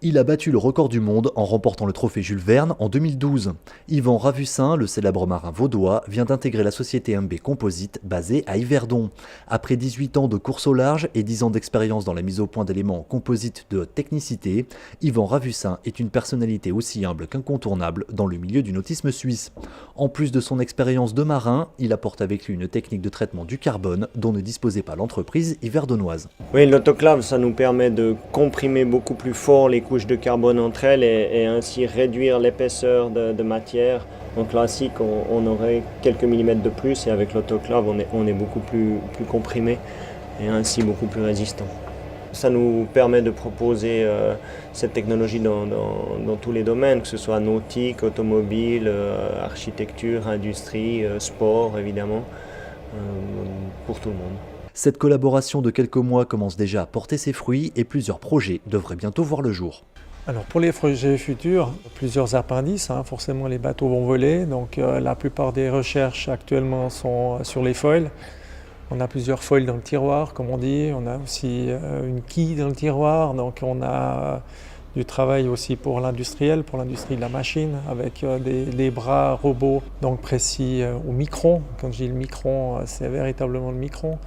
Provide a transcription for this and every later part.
Il a battu le record du monde en remportant le trophée Jules Verne en 2012. Yvan Ravussin, le célèbre marin vaudois, vient d'intégrer la société MB Composite basée à Yverdon. Après 18 ans de course au large et 10 ans d'expérience dans la mise au point d'éléments en composite de haute technicité, Yvan Ravussin est une personnalité aussi humble qu'incontournable dans le milieu du nautisme suisse. En plus de son expérience de marin, il apporte avec lui une technique de traitement du carbone dont ne disposait pas l'entreprise yverdonoise. Oui, l'autoclave, ça nous permet de comprimer beaucoup plus fort les couches de carbone entre elles et ainsi réduire l'épaisseur de matière. En classique, on aurait quelques millimètres de plus et avec l'autoclave, on est beaucoup plus comprimé et ainsi beaucoup plus résistant. Ça nous permet de proposer cette technologie dans tous les domaines, que ce soit nautique, automobile, architecture, industrie, sport évidemment, pour tout le monde. Cette collaboration de quelques mois commence déjà à porter ses fruits et plusieurs projets devraient bientôt voir le jour. Alors pour les projets futurs, plusieurs appendices, forcément les bateaux vont voler, donc la plupart des recherches actuellement sont sur les foils. On a plusieurs foils dans le tiroir, comme on dit, on a aussi une quille dans le tiroir, donc on a du travail aussi pour l'industriel, pour l'industrie de la machine, avec des bras robots donc précis au micron. Quand je dis le micron, c'est véritablement le micron.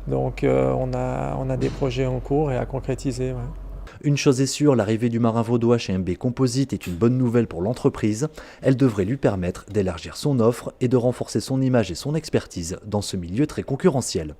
Donc on a des projets en cours et à concrétiser. Ouais. Une chose est sûre, l'arrivée du marin vaudois chez MB Composite est une bonne nouvelle pour l'entreprise. Elle devrait lui permettre d'élargir son offre et de renforcer son image et son expertise dans ce milieu très concurrentiel.